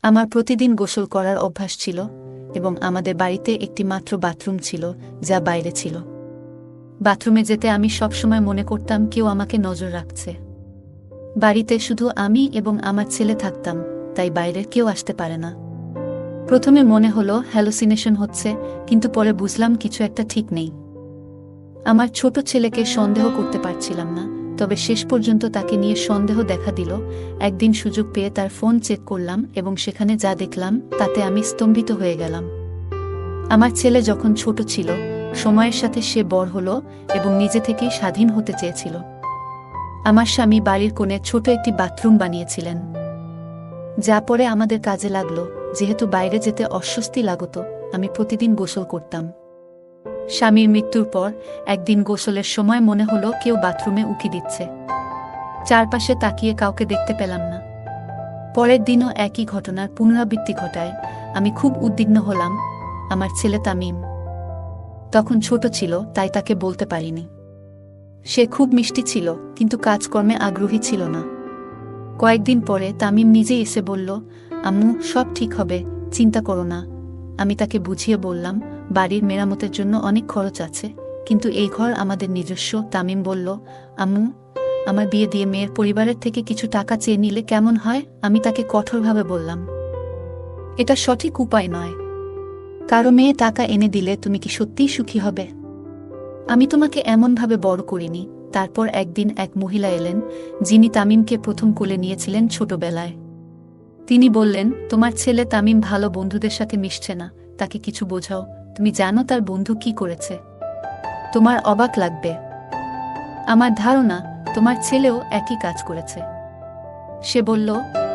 আমার প্রতিদিন গোসল করার অভ্যাস ছিল এবং আমাদের বাড়িতে একটি মাত্র বাথরুম ছিল যা বাইরে ছিল। বাথরুমে যেতে আমি সবসময় মনে করতাম কেউ আমাকে নজর রাখছে। বাড়িতে শুধু আমি এবং আমার ছেলে থাকতাম, তাই বাইরের কেউ আসতে পারে না। প্রথমে মনে হলো হ্যালুসিনেশন হচ্ছে, কিন্তু পরে বুঝলাম কিছু একটা ঠিক নেই। আমার ছোট ছেলেকে সন্দেহ করতে পারছিলাম না, তবে শেষ পর্যন্ত তাকে নিয়ে সন্দেহ দেখা দিল। একদিন সুযোগ পেয়ে তার ফোন চেক করলাম এবং সেখানে যা দেখলাম তাতে আমি স্তম্ভিত হয়ে গেলাম। আমার ছেলে যখন ছোট ছিল, সময়ের সাথে সে বড় হলো এবং নিজে থেকেই স্বাধীন হতে চেয়েছিল। আমার স্বামী বাড়ির কোণে ছোট একটি বাথরুম বানিয়েছিলেন, যা পরে আমাদের কাজে লাগলো। যেহেতু বাইরে যেতে অস্বস্তি লাগত, আমি প্রতিদিন গোসল করতাম। স্বামীর মৃত্যুর পর একদিন গোসলের সময় মনে হলো কেউ বাথরুমে উকি দিচ্ছে। চারপাশে তাকিয়ে কাউকে দেখতে পেলাম না। পরের দিনও একই ঘটনার পুনরাবৃত্তি ঘটায়। আমি খুব উদ্বিগ্ন হলাম। আমার ছেলে তামিম তখন ছোট ছিল, তাই তাকে বলতে পারিনি। সে খুব মিষ্টি ছিল, কিন্তু কাজকর্মে আগ্রহী ছিল না। কয়েকদিন পরে তামিম নিজেই এসে বলল, আম্মু, সব ঠিক হবে, চিন্তা করো না। আমি তাকে বুঝিয়ে বললাম, বাড়ির মেরামতের জন্য অনেক খরচ আছে, কিন্তু এই ঘর আমাদের নিজস্ব। তামিম বলল, আম্মু, আমার বিয়ে দিয়ে মেয়ের পরিবারের থেকে কিছু টাকা চেয়ে নিলে কেমন হয়? আমি তাকে কঠোরভাবে বললাম, এটা সঠিক উপায় নয়। কারো মেয়ে টাকা এনে দিলে তুমি কি সত্যিই সুখী হবে? আমি তোমাকে এমনভাবে বড় করিনি। তারপর একদিন এক মহিলা এলেন, যিনি তামিমকে প্রথম কোলে নিয়েছিলেন ছোটবেলায়। তিনি বললেন, তোমার ছেলে তামিম ভালো বন্ধুদের সাথে মিশছে না, তাকে কিছু বোঝাও। তুমি জানো তার বন্ধু কি করেছে? তোমার অবাক লাগবে। আমার ধারণা তোমার ছেলেও একই কাজ করেছে। সে বলল,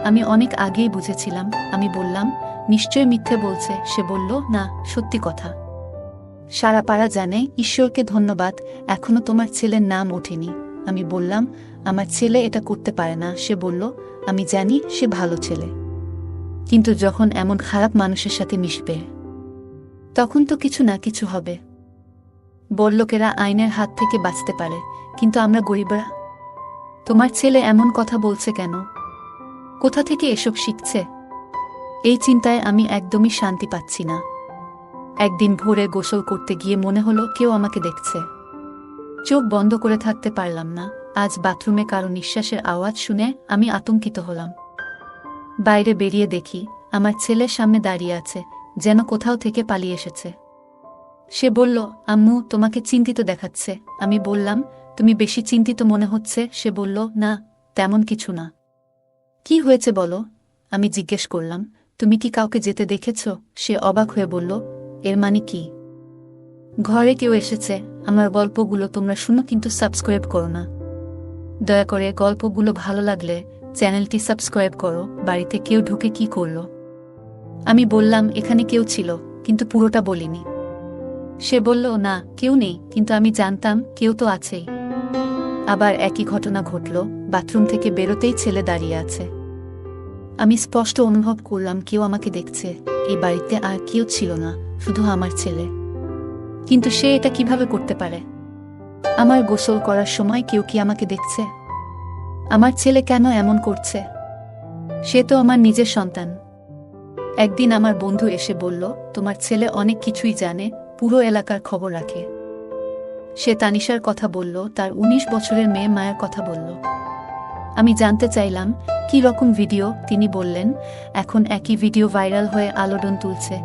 আমি অনেক আগেই বুঝেছিলাম। আমি বললাম, নিশ্চয় মিথ্যে বলছে। সে বলল, না, সত্যি কথা। সারা পাড়া জানে। ঈশ্বরকে ধন্যবাদ, এখনো তোমার ছেলের নাম ওঠেনি। আমি বললাম, আমার ছেলে এটা করতে পারে না। সে বলল, আমি জানি সে ভালো ছেলে, কিন্তু যখন এমন খারাপ মানুষের সাথে মিশবে, তখন তো কিছু না কিছু হবে। বড়লোকেরা আইনের হাত থেকে বাঁচতে পারে, কিন্তু আমরা গরিবরা? তোমার ছেলে এমন কথা বলছে কেন? কোথা থেকে এসব শিখছে? এই চিন্তায় আমি একদমই শান্তি পাচ্ছি না। একদিন ভোরে গোসল করতে গিয়ে মনে হলো কেউ আমাকে দেখছে। চোখ বন্ধ করে থাকতে পারলাম না। আজ বাথরুমে কারো নিঃশ্বাসের আওয়াজ শুনে আমি আতঙ্কিত হলাম। বাইরে বেরিয়ে দেখি আমার ছেলের সামনে দাঁড়িয়ে আছে, যেন কোথাও থেকে পালিয়ে এসেছে। সে বলল, আম্মু, তোমাকে চিন্তিত দেখাচ্ছে। আমি বললাম, তুমি বেশি চিন্তিত মনে হচ্ছে। সে বলল, না, তেমন কিছু না। কি হয়েছে বলো? আমি জিজ্ঞেস করলাম, তুমি কি কাউকে যেতে দেখেছ? সে অবাক হয়ে বলল, এর মানে কি? ঘরে কেউ এসেছে। আমার গল্পগুলো তোমরা শুনো, কিন্তু সাবস্ক্রাইব করো না। দয়া করে গল্পগুলো ভালো লাগলে চ্যানেলটি সাবস্ক্রাইব করো। বাড়িতে কেউ ঢুকে কি করলো? আমি বললাম, এখানে কেউ ছিল, কিন্তু পুরোটা বলিনি। সে বলল, না, কেউ নেই, কিন্তু আমি জানতাম কেউ তো আছেই। আবার একই ঘটনা ঘটল। বাথরুম থেকে বেরোতেই ছেলে দাঁড়িয়ে আছে। আমি স্পষ্ট অনুভব করলাম কেউ আমাকে দেখছে। এই বাড়িতে আর কেউ ছিল না, শুধু আমার ছেলে। কিন্তু সে এটা কিভাবে করতে পারে? আমার গোসল করার সময় কেউ কি আমাকে দেখছে? আমার ছেলে কেন এমন করছে? সে তো আমার নিজের সন্তান। একদিন আমার বন্ধু এসে বলল, তোমার ছেলে অনেক কিছুই জানে, পুরো এলাকার খবর রাখে। সে তানিশার কথা বলল, তার ১৯ বছরের মেয়ে মায়ের কথা বলল। আমি জানতে চাইলাম, কি রকম ভিডিও? তিনি বললেন, এখন একই ভিডিও ভাইরাল হয়ে আলোড়ন তুলছে।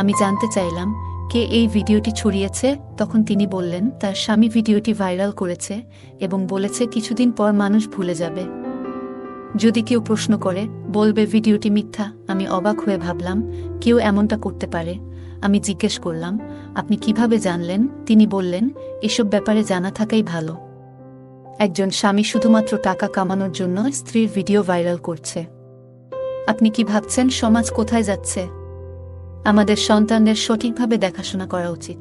আমি জানতে চাইলাম, কে এই ভিডিওটি ছড়িয়েছে? তখন তিনি বললেন, তার স্বামী ভিডিওটি ভাইরাল করেছে এবং বলেছে কিছুদিন পর মানুষ ভুলে যাবে। যদি কেউ প্রশ্ন করে, বলবে ভিডিওটি মিথ্যা। আমি অবাক হয়ে ভাবলাম, কেউ এমনটা করতে পারে? আমি জিজ্ঞেস করলাম, আপনি কিভাবে জানলেন? তিনি বললেন, এসব ব্যাপারে জানা থাকাই ভালো। একজন স্বামী শুধুমাত্র টাকা কামানোর জন্য স্ত্রীর ভিডিও ভাইরাল করছে। আপনি কি ভাবছেন সমাজ কোথায় যাচ্ছে? আমাদের সন্তানদের সঠিকভাবে দেখাশোনা করা উচিত।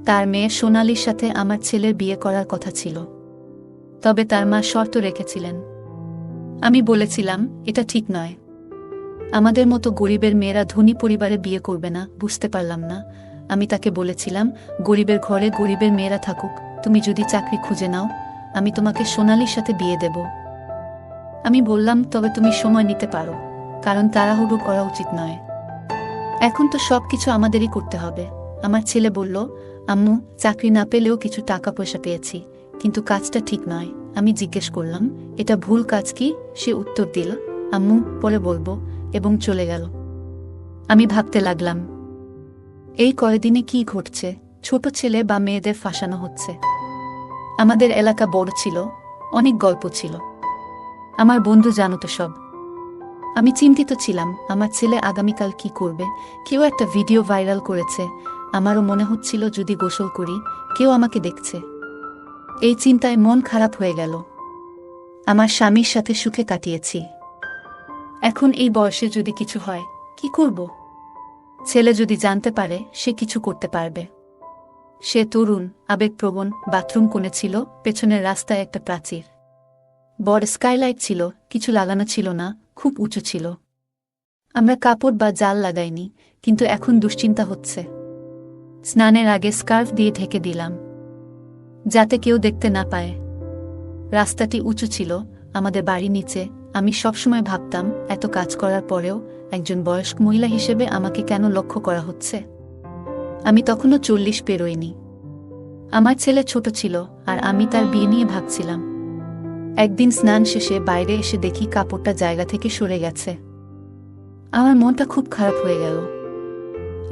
তার মেয়ে সোনালীর সাথে আমার ছেলের বিয়ে করার কথা ছিল, তবে তার মা শর্ত রেখেছিলেন। আমি বলেছিলাম, এটা ঠিক নয়। আমাদের মতো গরিবের মেয়েরা ধনী পরিবারে বিয়ে করবে না। বুঝতে পারলাম না। আমি তাকে বলেছিলাম, গরিবের ঘরে গরিবের মেয়েরা থাকুক। তুমি যদি চাকরি খুঁজে নাও, আমি তোমাকে সোনালীর সাথে বিয়ে দেব। আমি বললাম, তবে তুমি সময় নিতে পারো, কারণ তাড়াহুড়ো করা উচিত নয়। এখন তো সবকিছু আমাদেরই করতে হবে। আমার ছেলে বলল, আম্মু, চাকরি না পেলেও কিছু টাকা পয়সা পেয়েছি, কিন্তু কাজটা ঠিক নয়। আমি জিজ্ঞেস করলাম, এটা ভুল কাজ কি? সে উত্তর দিল, আম্মু, পরে বলবো, এবং চলে গেল। আমি ভাবতে লাগলাম, এই কয়েকদিনে কি ঘটছে? ছোট ছেলে বা মেয়েদের ফাঁসানো হচ্ছে। আমাদের এলাকা বড় ছিল, অনেক গল্প ছিল। আমার বন্ধু জানতো সব। আমি চিন্তিত ছিলাম, আমার ছেলে আগামীকাল কি করবে। কেউ একটা ভিডিও ভাইরাল করেছে, আমারও মনে হচ্ছিল যদি গোসল করি কেউ আমাকে দেখছে। এই চিন্তায় মন খারাপ হয়ে গেল। আমার স্বামীর সাথে সুখে কাটিয়েছি, এখন এই বয়সে যদি কিছু হয় কি করব? ছেলে যদি জানতে পারে সে কিছু করতে পারবে। সে তরুণ, আবেগপ্রবণ। বাথরুম কোণে ছিল, পেছনের রাস্তায় একটা প্রাচীর। বড় স্কাইলাইট ছিল, কিছু লাগানো ছিল না, খুব উঁচু ছিল। আমরা কাপড় বা জাল লাগাইনি, কিন্তু এখন দুশ্চিন্তা হচ্ছে। স্নানের আগে স্কার্ফ দিয়ে ঢেকে দিলাম, যাতে কেউ দেখতে না পায়। রাস্তাটি উঁচু ছিল, আমাদের বাড়ি নিচে। আমি সবসময় ভাবতাম, এত কাজ করার পরেও একজন বয়স্ক মহিলা হিসেবে আমাকে কেন লক্ষ্য করা হচ্ছে? আমি তখনও 40 পেরোইনি। আমার ছেলে ছোট ছিল, আর আমি তার বিয়ে নিয়ে ভাবছিলাম। একদিন স্নান শেষে বাইরে এসে দেখি কাপড়টা জায়গা থেকে সরে গেছে। আমার মনটা খুব খারাপ হয়ে গেল।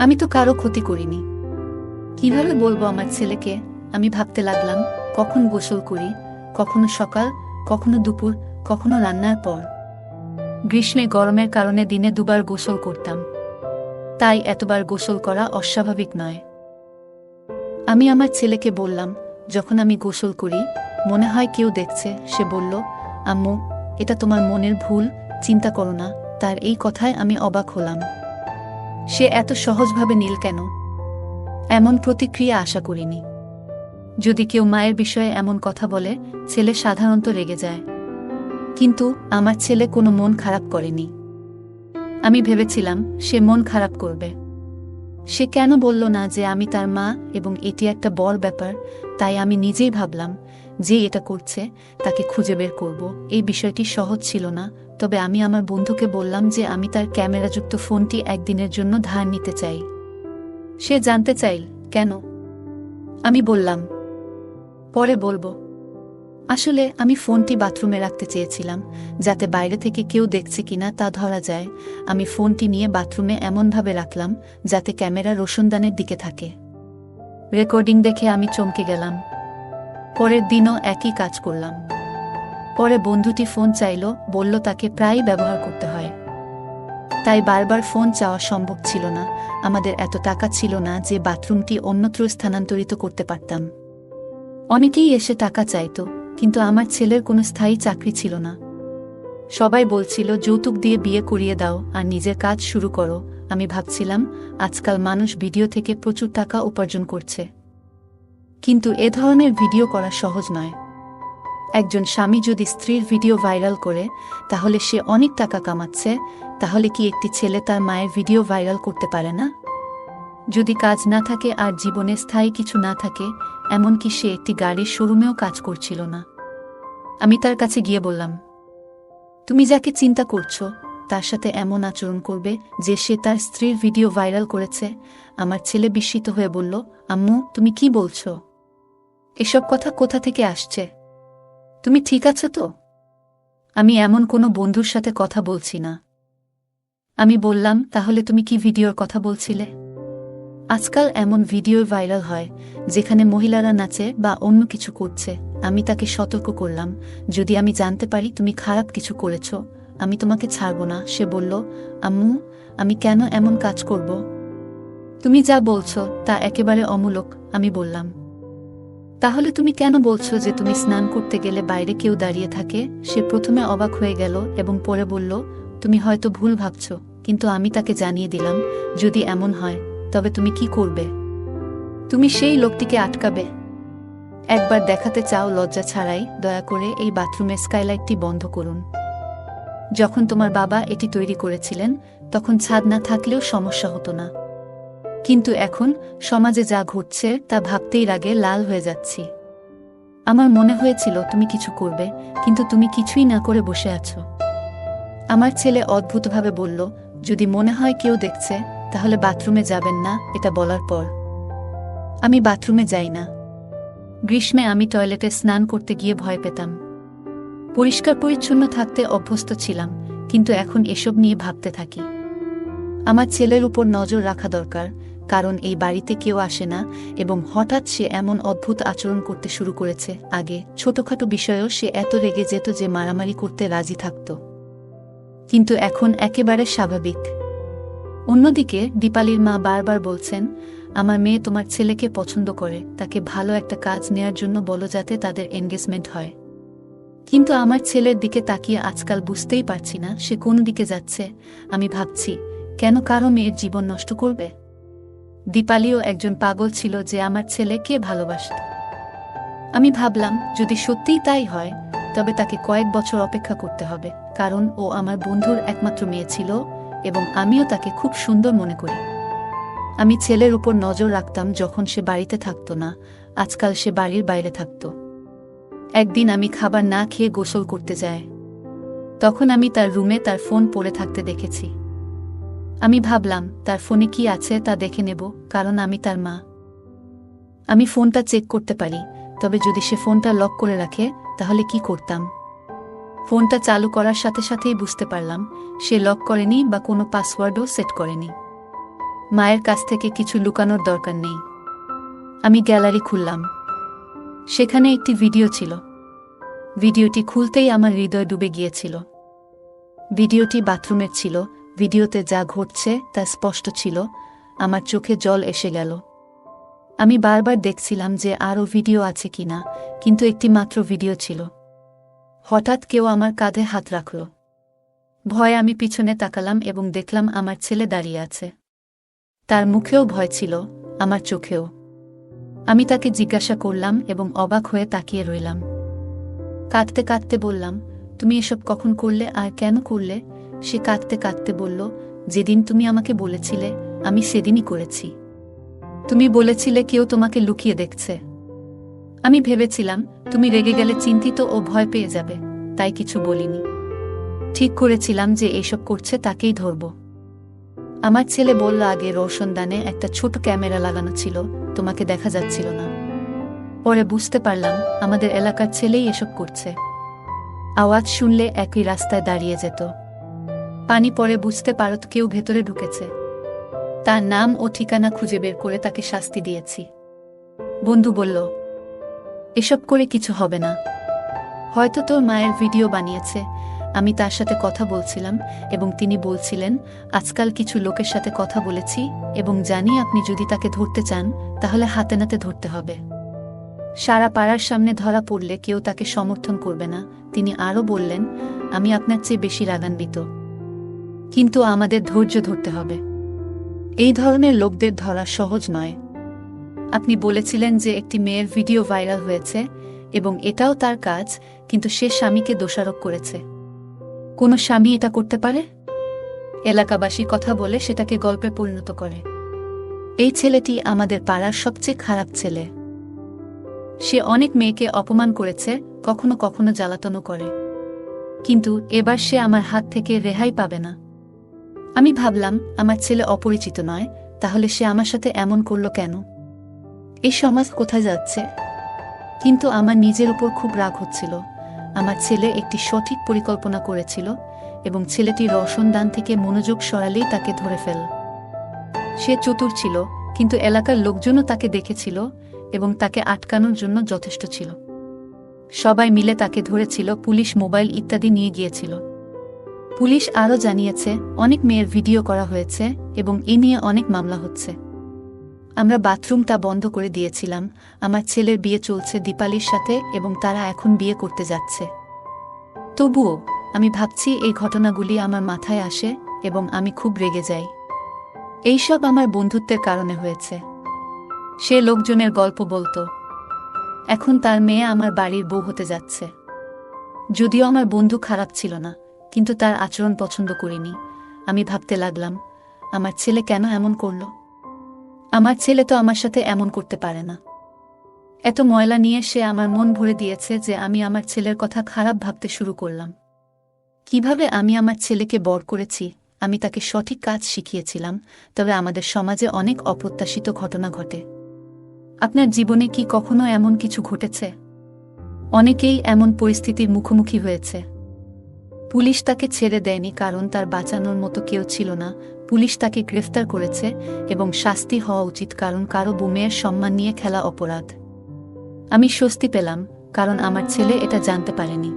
আমি তো কারো ক্ষতি করিনি, কিভাবে বলবো আমার ছেলেকে? আমি ভাবতে লাগলাম, কখন গোসল করি, কখনো সকাল, কখনো দুপুর, কখনো রান্নার পর। গ্রীষ্মে গরমের কারণে দিনে 2 বার গোসল করতাম, তাই এতবার গোসল করা অস্বাভাবিক নয়। আমি আমার ছেলেকে বললাম, যখন আমি গোসল করি মনে হয় কেউ দেখছে। সে বলল, আম্মু, এটা তোমার মনের ভুল, চিন্তা করো না। তার এই কথায় আমি অবাক হলাম। সে এত সহজভাবে নিল কেন? এমন প্রতিক্রিয়া আশা করিনি। যদি কেউ মায়ের বিষয়ে এমন কথা বলে, ছেলে সাধারণত রেগে যায়, কিন্তু আমার ছেলে কোনো মন খারাপ করেনি। আমি ভেবেছিলাম সে মন খারাপ করবে। সে কেন বলল না যে আমি তার মা, এবং এটি একটা বড় ব্যাপার। তাই আমি নিজেই ভাবলাম, যে এটা করছে তাকে খুঁজে বের করব। এই বিষয়টি সহজ ছিল না, তবে আমি আমার বন্ধুকে বললাম যে আমি তার ক্যামেরাযুক্ত ফোনটি একদিনের জন্য ধার নিতে চাই। সে জানতে চাইল, কেন? আমি বললাম, পরে বলবো। আসলে আমি ফোনটি বাথরুমে রাখতে চেয়েছিলাম, যাতে বাইরে থেকে কেউ দেখছে কিনা তা ধরা যায়। আমি ফোনটি নিয়ে বাথরুমে এমনভাবে রাখলাম যাতে ক্যামেরা রোশনদানের দিকে থাকে। রেকর্ডিং দেখে আমি চমকে গেলাম। পরের দিনও একই কাজ করলাম। পরে বন্ধুটি ফোন চাইল, বলল তাকে প্রায়ই ব্যবহার করতে হয়, তাই বারবার ফোন চাওয়া সম্ভব ছিল না। আমাদের এত টাকা ছিল না যে বাথরুমটি অন্যত্র স্থানান্তরিত করতে পারতাম। অনেকেই এসে টাকা চাইত, কিন্তু আমার ছেলের কোনো স্থায়ী চাকরি ছিল না। সবাই বলছিল, যৌতুক দিয়ে বিয়ে করিয়ে দাও আর নিজের কাজ শুরু করো। আমি ভাবছিলাম, আজকাল মানুষ ভিডিও থেকে প্রচুর টাকা উপার্জন করছে, কিন্তু এ ধরনের ভিডিও করা সহজ নয়। একজন স্বামী যদি স্ত্রীর ভিডিও ভাইরাল করে, তাহলে সে অনেক টাকা কামাচ্ছে। তাহলে কি একটি ছেলে তার মায়ের ভিডিও ভাইরাল করতে পারে না? যদি কাজ না থাকে আর জীবনে স্থায়ী কিছু না থাকে, এমনকি সে একটি গাড়ির শোরুমেও কাজ করছিল না। আমি তার কাছে গিয়ে বললাম, তুমি যাকে চিন্তা করছো তার সাথে এমন আচরণ করবে যে সে তার স্ত্রীর ভিডিও ভাইরাল করেছে? আমার ছেলে বিস্মিত হয়ে বলল, আম্মু, তুমি কি বলছো? এসব কথা কোথা থেকে আসছে? তুমি ঠিক আছো তো? আমি এমন কোনো বন্ধুর সাথে কথা বলছি না। আমি বললাম, তাহলে তুমি কি ভিডিওর কথা বলছিলে? আজকাল এমন ভিডিও ভাইরাল হয় যেখানে মহিলারা নাচে বা অন্য কিছু করছে। আমি তাকে সতর্ক করলাম, যদি আমি জানতে পারি তুমি খারাপ কিছু করেছ, আমি তোমাকে ছাড়ব না। সে বলল, আম্মু, আমি কেন এমন কাজ করব? তুমি যা বলছো তা একেবারে অমূলক। আমি বললাম, তাহলে তুমি কেন বলছো যে তুমি স্নান করতে গেলে বাইরে কেউ দাঁড়িয়ে থাকে? সে প্রথমে অবাক হয়ে গেল এবং পরে বলল, তুমি হয়তো ভুল ভাবছ। কিন্তু আমি তাকে জানিয়ে দিলাম, যদি এমন হয় তবে তুমি কি করবে? তুমি সেই লোকটিকে আটকাবে? একবার দেখাতে চাও লজ্জা ছাড়াই? দয়া করে এই বাথরুমের স্কাইলাইটটি বন্ধ করুন। যখন তোমার বাবা এটি তৈরি করেছিলেন তখন ছাদ না থাকলেও সমস্যা হতো না, কিন্তু এখন সমাজে যা ঘটছে তা ভাবতেই রাগে লাল হয়ে যাচ্ছি। আমার মনে হয়েছিল তুমি কিছু করবে, কিন্তু তুমি কিছুই না করে বসে আছো। আমার ছেলে অদ্ভুতভাবে বলল, যদি মনে হয় কেউ দেখছে তাহলে বাথরুমে যাবেন না। এটা বলার পর আমি বাথরুমে যাই না। গ্রীষ্মে আমি টয়লেটে স্নান করতে গিয়ে ভয় পেতাম। পরিষ্কার পরিচ্ছন্ন থাকতে অভ্যস্ত ছিলাম, কিন্তু এখন এসব নিয়ে ভাবতে থাকি। আমার ছেলের উপর নজর রাখা দরকার, কারণ এই বাড়িতে কেউ আসে না এবং হঠাৎ সে এমন অদ্ভুত আচরণ করতে শুরু করেছে। আগে ছোটখাটো বিষয়েও সে এত রেগে যেত যে মারামারি করতে রাজি থাকত, কিন্তু এখন একেবারে স্বাভাবিক। অন্যদিকে দীপালির মা বারবার বলছেন, আমার মেয়ে তোমার ছেলেকে পছন্দ করে, তাকে ভালো একটা কাজ নেয়ার জন্য বলো যাতে তাদের এনগেজমেন্ট হয়। কিন্তু আমার ছেলের দিকে তাকিয়ে আজকাল বুঝতেই পারছি না সে কোন দিকে যাচ্ছে। আমি ভাবছি, কেন কারো মেয়ের জীবন নষ্ট করবে? দীপালিও একজন পাগল ছিল যে আমার ছেলেকে ভালোবাসত। আমি ভাবলাম, যদি সত্যিই তাই হয় তবে তাকে কয়েক বছর অপেক্ষা করতে হবে, কারণ ও আমার বন্ধুর একমাত্র মেয়ে ছিল এবং আমিও তাকে খুব সুন্দর মনে করি। আমি ছেলের উপর নজর রাখতাম যখন সে বাড়িতে থাকত না। আজকাল সে বাড়ির বাইরে থাকত। একদিন আমি খাবার না খেয়ে গোসল করতে যাই। তখন আমি তার রুমে তার ফোন পড়ে থাকতে দেখেছি। আমি ভাবলাম, তার ফোনে কি আছে তা দেখে নেব, কারণ আমি তার মা। আমি ফোনটা চেক করতে পারি, তবে যদি সে ফোনটা লক করে রাখে তাহলে কি করতাম? ফোনটা চালু করার সাথে সাথেই বুঝতে পারলাম সে লক করেনি বা কোনো পাসওয়ার্ডও সেট করেনি। মায়ের কাছ থেকে কিছু লুকানোর দরকার নেই। আমি গ্যালারি খুললাম। সেখানে একটি ভিডিও ছিল। ভিডিওটি খুলতেই আমার হৃদয় ডুবে গিয়েছিল। ভিডিওটি বাথরুমের ছিল। ভিডিওতে যা ঘটছে তা স্পষ্ট ছিল। আমার চোখে জল এসে গেল। আমি বারবার দেখছিলাম যে আরও ভিডিও আছে কিনা, কিন্তু একটি মাত্র ভিডিও ছিল। হঠাৎ কেউ আমার কাঁধে হাত রাখল। ভয়ে আমি পিছনে তাকালাম এবং দেখলাম আমার ছেলে দাঁড়িয়ে আছে। তার মুখেও ভয় ছিল, আমার চোখেও। আমি তাকে জিজ্ঞাসা করলাম এবং অবাক হয়ে তাকিয়ে রইলাম। কাঁদতে কাঁদতে বললাম, তুমি এসব কখন করলে আর কেন করলে? সে কাঁদতে কাঁদতে বলল, যেদিন তুমি আমাকে বলেছিলে আমি সেদিনই করেছি। তুমি বলেছিলে কেউ তোমাকে লুকিয়ে দেখছে। আমি ভেবেছিলাম তুমি রেগে গেলে চিন্তিত ও ভয় পেয়ে যাবে, তাই কিছু বলিনি। ঠিক করেছিলাম যে এসব করছে তাকেই ধরব। আমার ছেলে বলল, আগে রোশনদানে একটা ছোট ক্যামেরা লাগানো ছিল, তোমাকে দেখা যাচ্ছিল না। পরে বুঝতে পারলাম আমাদের এলাকার ছেলেই এসব করছে। আওয়াজ শুনলে একই রাস্তায় দাঁড়িয়ে যেত। পানি পরে বুঝতে পারত কেউ ভেতরে ঢুকেছে। তার নাম ও ঠিকানা খুঁজে বের করে তাকে শাস্তি দিয়েছি। বন্ধু বলল, এসব করে কিছু হবে না, হয়তো তোর মায়ের ভিডিও বানিয়েছে। আমি তার সাথে কথা বলছিলাম এবং তিনি বলছিলেন, আজকাল কিছু লোকের সাথে কথা বলেছি এবং জানি আপনি যদি তাকে ধরতে চান তাহলে হাতে নাতে ধরতে হবে। সারা পাড়ার সামনে ধরা পড়লে কেউ তাকে সমর্থন করবে না। তিনি আরও বললেন, আমি আপনার চেয়ে বেশি রাগান্বিত, কিন্তু আমাদের ধৈর্য ধরতে হবে। এই ধরনের লোকদের ধরা সহজ নয়। আপনি বলেছিলেন যে একটি মেয়ের ভিডিও ভাইরাল হয়েছে এবং এটাও তার কাজ, কিন্তু সে স্বামীকে দোষারোপ করেছে। কোনো স্বামী এটা করতে পারে? এলাকাবাসী কথা বলে সেটাকে গল্পে পরিণত করে। এই ছেলেটি আমাদের পাড়ার সবচেয়ে খারাপ ছেলে। সে অনেক মেয়েকে অপমান করেছে, কখনো কখনো জ্বালাতনও করে, কিন্তু এবার সে আমার হাত থেকে রেহাই পাবে না। আমি ভাবলাম, আমার ছেলে অপরিচিত নয়, তাহলে সে আমার সাথে এমন করল কেন? এই সমাজ কোথায় যাচ্ছে? কিন্তু আমার নিজের উপর খুব রাগ হচ্ছিল। আমার ছেলে একটি সঠিক পরিকল্পনা করেছিল এবং ছেলেটি রোশনদান থেকে মনোযোগ সরালেই তাকে ধরে ফেল। সে চতুর ছিল, কিন্তু এলাকার লোকজনও তাকে দেখেছিল এবং তাকে আটকানোর জন্য যথেষ্ট ছিল। সবাই মিলে তাকে ধরেছিল, পুলিশ মোবাইল ইত্যাদি নিয়ে গিয়েছিল। পুলিশ আরও জানিয়েছে অনেক মেয়ের ভিডিও করা হয়েছে এবং এ নিয়ে অনেক মামলা হচ্ছে। আমরা বাথরুমটা বন্ধ করে দিয়েছিলাম। আমার ছেলের বিয়ে চলছে দীপালির সাথে এবং তারা এখন বিয়ে করতে যাচ্ছে। তবুও আমি ভাবছি এই ঘটনাগুলি আমার মাথায় আসে এবং আমি খুব রেগে যাই। এইসব আমার বন্ধুত্বের কারণে হয়েছে। সে লোকজনের গল্প বলতো। এখন তার মেয়ে আমার বাড়ির বউ হতে যাচ্ছে। যদিও আমার বন্ধু খারাপ ছিল না, কিন্তু তার আচরণ পছন্দ করিনি। আমি ভাবতে লাগলাম, আমার ছেলে কেন এমন করল? আমার ছেলে তো আমার সাথে এমন করতে পারে না। এত ময়লা নিয়ে সে আমার মন ভরে দিয়েছে যে আমি আমার ছেলের কথা খারাপ ভাবতে শুরু করলাম। কিভাবে আমি আমার ছেলেকে বড় করেছি, আমি তাকে সঠিক কাজ শিখিয়েছিলাম, তবে আমাদের সমাজে অনেক অপ্রত্যাশিত ঘটনা ঘটে। আপনার জীবনে কি কখনো এমন কিছু ঘটেছে? অনেকেই এমন পরিস্থিতির মুখোমুখি হয়েছে। পুলিশ তাকে ছেড়ে দেয়নি কারণ তার বাঁচানোর মতো কেউ ছিল না। পুলিশ তাকে গ্রেফতার করেছে এবং শাস্তি হওয়া উচিত কারণ কারো মেয়ের সম্মান নিয়ে খেলা অপরাধ। আমি স্বস্তি পেলাম কারণ আমার ছেলে এটা জানতে পারেনি।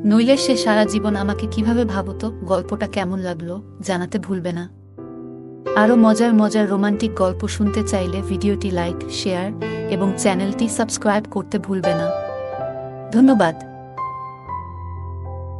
নইলে সে সারা জীবন আমাকে কিভাবে ভাবত। গল্পটা কেমন লাগলো জানাতে ভুলবে না। আরও মজার মজার রোমান্টিক গল্প শুনতে চাইলে ভিডিওটি লাইক, শেয়ার এবং চ্যানেলটি সাবস্ক্রাইব করতে ভুলবে না। ধন্যবাদ।